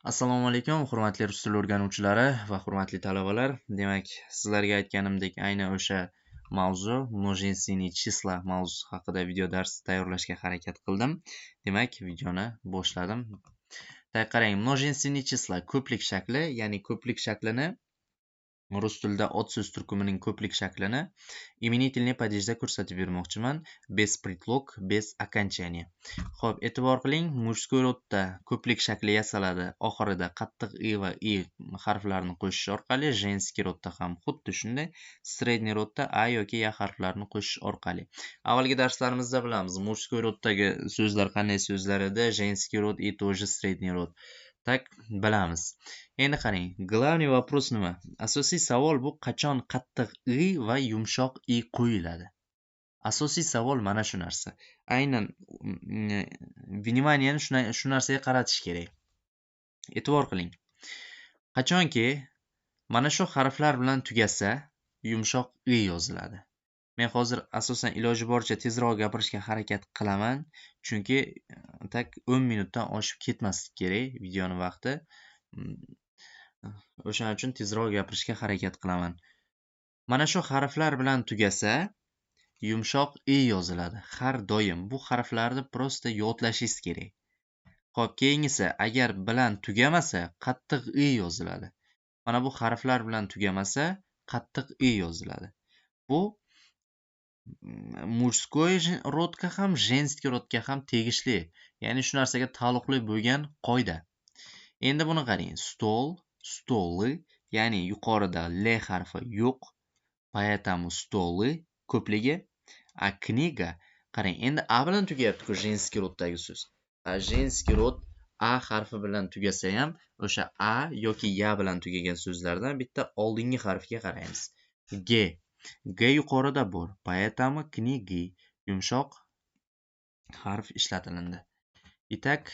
Assalomu alaykum, hurmatli rus tili o'rganuvchilari va hurmatli talabalar. Demak, sizlarga aytganimdek, aynan o'sha mavzu множественные числа mavzusi haqida video dars tayyorlashga harakat qildim. Demak, videoni boshladim. Qarang, множественные числа ko'plik shakli, ya'ni ko'plik shaklini rus tilida ot so'z turkumining ko'plik shaklini именительный падежda ko'rsatib bermoqchiman. Без предлог, без окончания. Xo'p, e'tibor qiling, mujskoy rodda ko'plik shakli yasaladi. Oxirida qattiq i va i harflarini qo'shish orqali, женский rodda ham xuddi shunday, средний rodda a yoki ya harflarini qo'shish orqali. Avvalgi darslarimizda bilamiz, mujskoy roddagi so'zlar qanday so'zlar edi? Женский rod и тоже средний rod. Tak, bilamiz. Endi qarang, главный вопрос nima? Asosiy savol bu qachon qattiq i va yumshoq i qo'yiladi. Asosiy savol mana shu narsa. Aynan vnimaniyani shu narsaga qaratish kerak. E'tibor qiling. Qachonki mana shu harflar bilan tugasa, yumshoq i yoziladi. Men hozir asosan iloji boricha tezroq gapirishga harakat qilaman, chunki 10 minutdan oshib ketmaslik kerak videoning vaqti. O'shaning uchun tezroq gapirishga harakat qilaman. Mana shu harflar bilan tugasa, yumshoq i yoziladi. Har doim bu harflarni prosta yodlashingiz kerak. Xo'p, keyingisi, agar bilan tugamasa, qattiq i yoziladi. Mana bu harflar bilan tugamasa, qattiq i yoziladi. Bu mujskoy rodga ham, женский rodga ham tegishli. Ya'ni shu narsaga taalluqli bo'lgan qoida. Endi buni qarang. Stol, stoli, ya'ni yuqorida l harfi yo'q. Поэтому stoli ko'pligi. A kniga, qarang, endi a bilan tugayapti-ku женский roddagi so'z. Женский rod a harfi bilan tugasa ham, o'sha a yoki ya bilan tugagan so'zlardan bitta oldingi harfiga qaraymiz. G. G yuqorida bor. Поэтому kniги yumshoq harf ishlatiladi. Itak,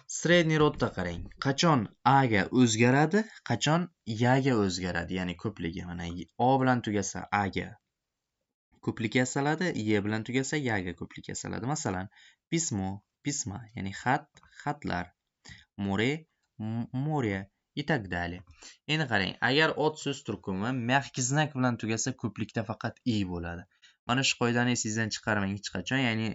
средний rodda qarang. Qachon a ga o'zgaradi, qachon ya ga o'zgaradi, ya'ni ko'pligi. Mana o bilan tugasa a ga ko'plik yasaladi, y bilan tugasa ya ga ko'plik yasaladi. Masalan, pismo, pisma, ya'ni xat, xatlar, море, море и так далее. Endi qarang, agar ot so'z turkumi mягкий знак bilan tugasa, ko'plikda faqat i bo'ladi. Mana shu qoidani esingizdan chiqarmang hech qachon. Ya'ni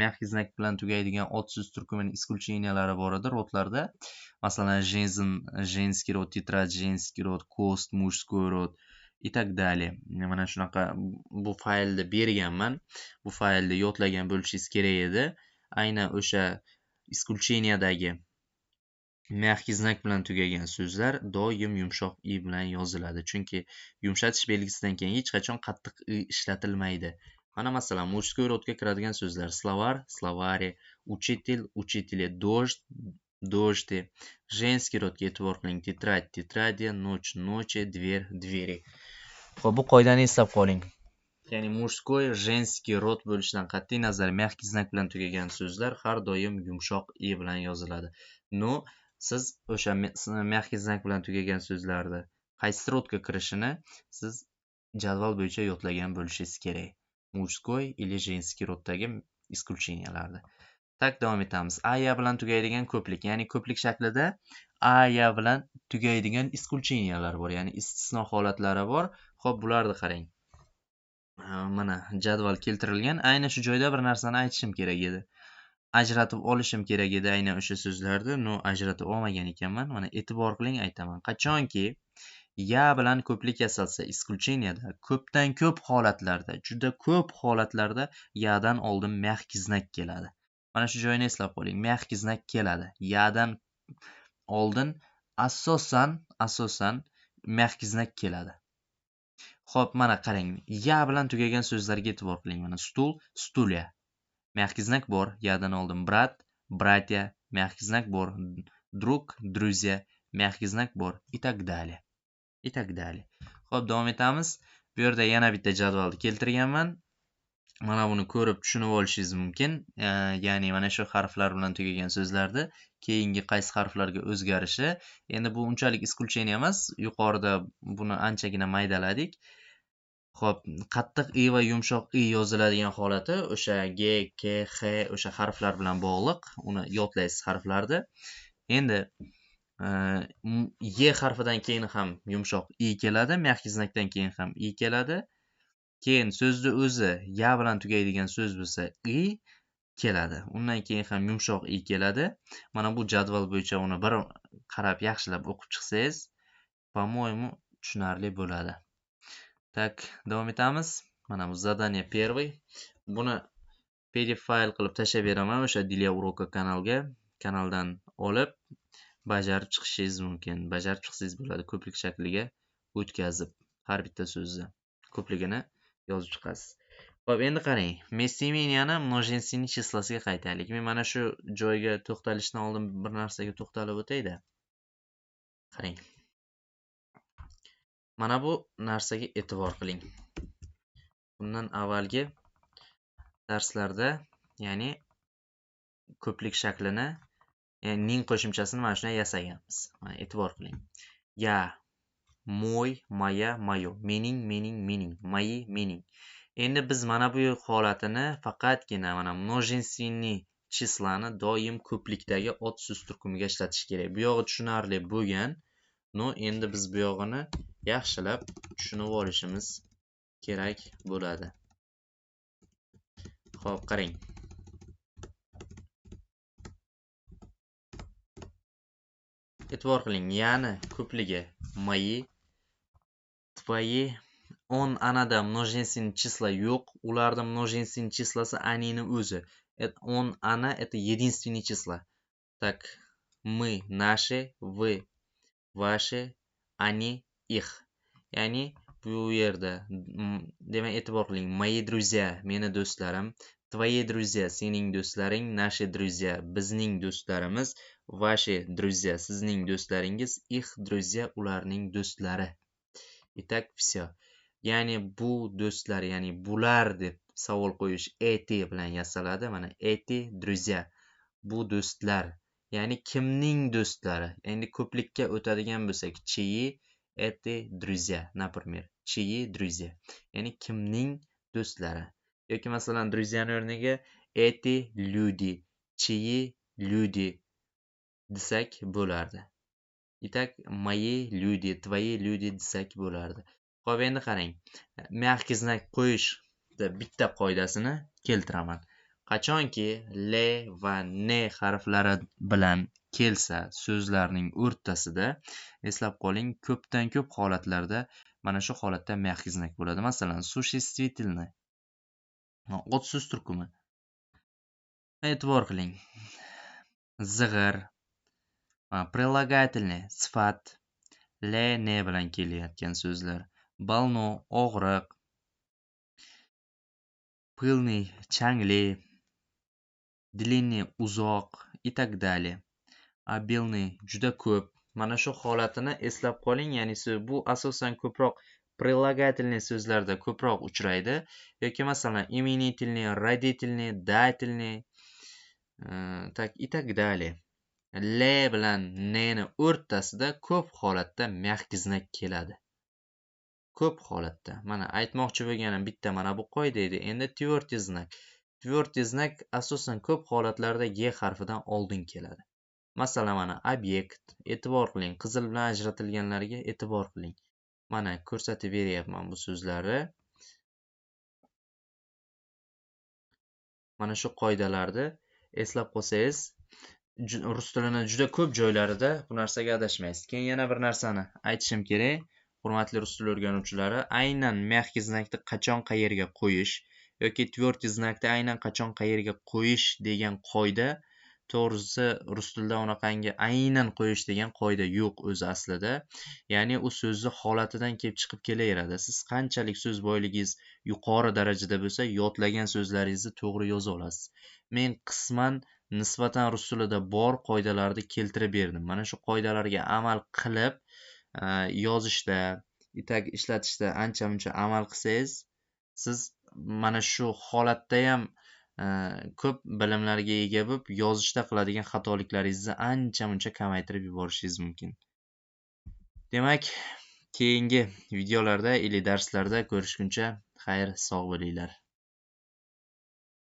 mягкий знак bilan tugaydigan ot so'z turkumining исключениялari bor edi rodlarda. Masalan, женский rod, тетрадь, женский rod, кост, мужской rod и так далее. Mana shunaqa bu faylda berganman. Bu faylda yodlagan bo'lishingiz kerak edi. Aynan o'sha исключениядagi mягкий знак bilan tugagan so'zlar doim yumshoq i bilan yoziladi. Chunki yumshatish belgisidan keyin hech qachon qattiq i ishlatilmaydi. Mana masalan, mujskoy rodga kiradigan so'zlar: словарь, словаре, учитель, учителе, дождь, дожди. Женский rodga e'tibor qiling: тетрадь, тетради, ночь, ночи, дверь, двери. Xo'p, bu qoidani eslab qoling. Ya'ni mujskoy, женский rod bo'lishidan qat'iy nazar mягкий знак bilan tugagan so'zlar har doim yumshoq i bilan yoziladi. No, siz o'sha mягкий знак bilan tugagan so'zlarni qaysi rodga kirishini siz jadval bo'yicha yodlagan bo'lishingiz kerak. Mujskoy или женский roddagi исключенияларni. Tak, davom etamiz. A bilan tugaydigan ko'plik, ya'ni ko'plik shaklida a bilan tugaydigan исключениялар bor, ya'ni istisno holatlari bor. Xo'p, bularni qarang. Mana jadval keltirilgan. Aynan shu joyda bir narsani aytishim kerak edi. Ajratib olishim kerak edi aynan o'sha so'zlarni. No, ajratib olmagan ekanman. Mana e'tibor qiling, aytaman. Qachonki ya bilan ko'plik yasalsa, исключенияda ko'pdan ko'p holatlarda, juda ko'p holatlarda yadan oldin mягкий знак keladi. Mana shu joyini eslab qoling. Mягкий знак keladi. Yadan oldin asosan mягкий знак keladi. Xo'p, mana qarang. Ya bilan tugagan so'zlarga e'tibor qiling. Mana stul, stulya. Mягкий знак bor. Yadan oldin brat, bratya. Mягкий знак bor. Друг, друзья. Mягкий знак bor. И так далее. И так далее. Xo'p, davom etamiz. Bu yerda yana bitta jadvalni keltirganman. Mana buni ko'rib tushunib olishingiz mumkin. Ya'ni mana shu harflar bilan tugagan so'zlarni keyingi qaysi harflarga o'zgarishi. Endi bu unchalik исключение emas. Yuqorida buni anchagina maydaladik. Xo'p, qattiq i va yumshoq i yoziladigan holati o'sha g, k, x o'sha harflar bilan bog'liq. Uni yodlaysiz harflarni. Endi y harfidan keyin ham yumshoq i keladi, mягкий znakdan keyin ham i keladi. Keyin so'zni o'zi ya bilan tugaydigan so'z bo'lsa i keladi. Undan keyin ham yumshoq i keladi. Mana bu jadval bo'yicha uni bir qarab yaxshilab o'qib chiqsangiz, по-моему, tushunarli bo'ladi. Tak, davom etamiz. Mana bu zadание первый. Buni PDF fayl qilib tashlab beraman o'sha Dilya uroka kanaldan olib bajarib chiqishingiz mumkin. Bajarib chiqsangiz bo'ladi. Ko'plik shakliga o'tkazib har bitta so'zni ko'pligini yozib chiqasiz. Xo'p, endi qarang. Местоименияni множественный числosiga qaytaylik. Men mana shu joyga to'xtalishdan oldin bir narsaga to'xtalib o'tayda. Qarang. Mana bu narsaga e'tibor qiling. Bundan avvalgi darslarda, ya'ni ko'plik shaklini, ya'ni ning qo'shimchasini mana shunday yasaganmiz. Mana e'tibor qiling. Ya, moy, maya, mayo. Mening, mayi, mening. Endi biz mana bu holatini faqatgina mana множественный chislani doim ko'plikdagi ot so'z turkumiga ishlatish kerak. Bu yog'i tushunarli bo'lgan. No, endi biz bu yog'ini yaxshilab tushunib olishimiz kerak bo'ladi. Xo'p, qarang. E'tibor qiling, ya'ni ko'pligi moyi, tvoyi, on anada множественный числа yo'q, ularda множественный числоsi anini o'zi. On ana это единственные числа. Так, мы наши, вы ваши, они их. Ya'ni bu yerda demak e'tibor qiling, мои друзья meni do'stlarim, твои друзья sening do'stlaring, наши друзья bizning do'stlarimiz, ваши друзья sizning do'stlaringiz, их друзья ularning do'stlari. Itak все. Ya'ni bu do'stlar, ya'ni bular deb savol qo'yish эти bilan yasaladi. Mana эти друзья. Bu do'stlar. Ya'ni kimning do'stlari? Endi ko'plikka o'tadigan bo'lsak, чьи эти друзья, например. Чьи друзья. Ya'ni kimning do'stlari. Yoki masalan, друзьяning o'rniga эти люди, чьи люди desak bo'lardi. Itak мои люди, твои люди desak bo'lardi. Xo'p, endi qarang. Mягкий znak qo'yishda bitta qoidasini keltiraman. Qachonki l va n harflari bilan kelsa so'zlarning o'rtasida, eslab qoling, ko'pdan ko'p holatlarda mana shu holatda mягкий znak bo'ladi. Masalan, существительный. Ot so'z turkumi. E'tibor qiling. Zig'ir, прилагательный, sifat, l, n bilan kelayotgan so'zlar. Balno, og'riq, pыльный, changli, длинный, uzoq, и так далее. Обильный, juda ko'p. Mana shu holatini eslab qoling, ya'ni bu asosan ko'proq прилагательный so'zlarda ko'proq uchraydi. Yoki masalan, именительный, родительный, дательный, так и так далее. L bilan n ni o'rtasida ko'p holatda mягкий znak keladi. Ko'p holatda. Mana aytmoqchi bo'lganim bitta mana bu qoida edi. Endi tвердый znak. Tвердый znak asosan ko'p holatlarda g harfidan oldin keladi. Masalan, mana obyekt. E'tibor qiling, qizil bilan ajratilganlarga e'tibor qiling. Mana ko'rsatib beryapman bu so'zlarni. Mana shu qoidalarni eslab qolsangiz, rus tilining juda ko'p joylarida bu narsaga adashmaysiz. Keyin yana bir narsani aytishim kerak. Hurmatli rus tili o'rganuvchilari, aynan mягкий znakni qachon qayerga qo'yish yoki tвердый znakni aynan qachon qayerga qo'yish degan qoida, to'g'risi rus tilida unaqangi aynan qo'yish degan qoida yo'q o'zi aslida. Ya'ni u so'zni holatidan kelib chiqib kelaveradi. Siz qanchalik so'z boyligingiz yuqori darajada bo'lsa, yodlagan so'zlaringizni to'g'ri yoza olasiz. Men qisman nisbatan rus tilida bor qoidalarni keltirib berdim. Mana shu qoidalarga amal qilib yozishda, ishlatishda ancha-muncha amal qilsangiz, siz mana shu holatda ham ko'p bilimlarga ega bo'lib, yozishda qiladigan xatoliklaringizni ancha-muncha kamaytirib yuborishingiz mumkin. Demak, keyingi videolarda, darslarda ko'rishguncha xayr, sog' bo'linglar.